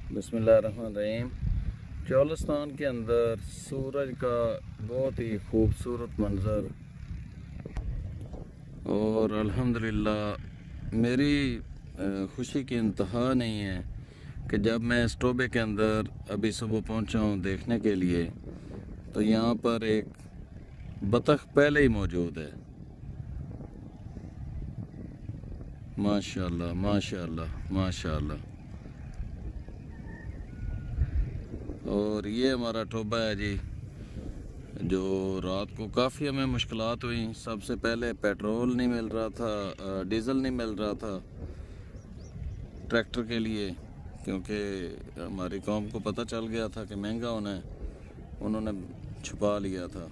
बिस्मिल्लाहिर्रहमानिर्रहीम। चोलिस्तान के अंदर सूरज का बहुत ही खूबसूरत मंज़र और अल्हम्दुलिल्लाह मेरी खुशी की इंतहा नहीं है कि जब मैं इस टोबे के अंदर अभी सुबह पहुंचा हूं देखने के लिए, तो यहाँ पर एक बतख पहले ही मौजूद है। माशाल्लाह माशाल्लाह माशाल्लाह। और ये हमारा टोबा है जी, जो रात को काफ़ी हमें मुश्किलात हुई। सबसे पहले पेट्रोल नहीं मिल रहा था, डीज़ल नहीं मिल रहा था ट्रैक्टर के लिए, क्योंकि हमारी कौम को पता चल गया था कि महंगा होना है, उन्होंने छुपा लिया था।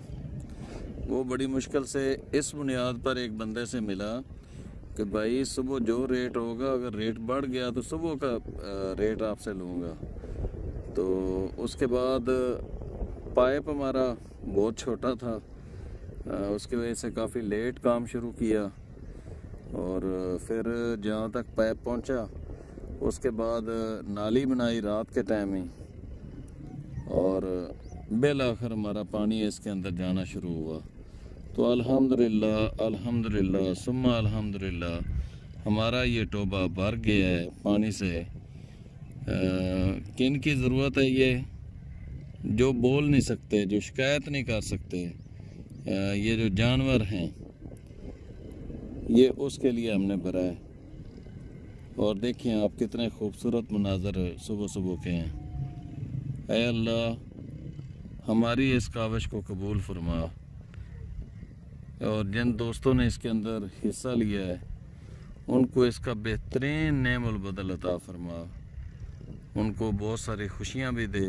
वो बड़ी मुश्किल से इस बुनियाद पर एक बंदे से मिला कि भाई सुबह जो रेट होगा, अगर रेट बढ़ गया तो सुबह का रेट आपसे लूँगा। तो उसके बाद पाइप हमारा बहुत छोटा था, उसकी वजह से काफ़ी लेट काम शुरू किया। और फिर जहाँ तक पाइप पहुँचा, उसके बाद नाली बनाई रात के टाइम ही, और बिल आखिर हमारा पानी इसके अंदर जाना शुरू हुआ। तो अल्हम्दुलिल्लाह अल्हम्दुलिल्लाह सुम्मा अल्हम्दुलिल्लाह हमारा ये टोबा भर गया है पानी से। किन की ज़रूरत है ये, जो बोल नहीं सकते, जो शिकायत नहीं कर सकते, ये जो जानवर हैं, ये उसके लिए हमने भरा है। और देखिए आप कितने खूबसूरत मनाज़र सुबह सुबह के हैं। ऐ अल्लाह हमारी इस काविश को कबूल फरमा, और जिन दोस्तों ने इसके अंदर हिस्सा लिया है उनको इसका बेहतरीन नेमुल बदल अता फरमा, उनको बहुत सारी खुशियाँ भी दे,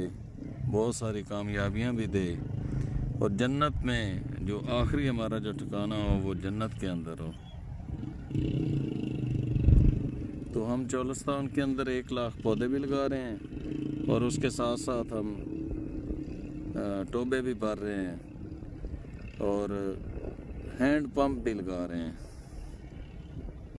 बहुत सारी कामयाबियाँ भी दे, और जन्नत में जो आखिरी हमारा जो ठिकाना हो वो जन्नत के अंदर हो। तो हम चोलिस्तान के अंदर 1 लाख पौधे भी लगा रहे हैं, और उसके साथ साथ हम टोबे भी भर रहे हैं, और हैंड पंप भी लगा रहे हैं।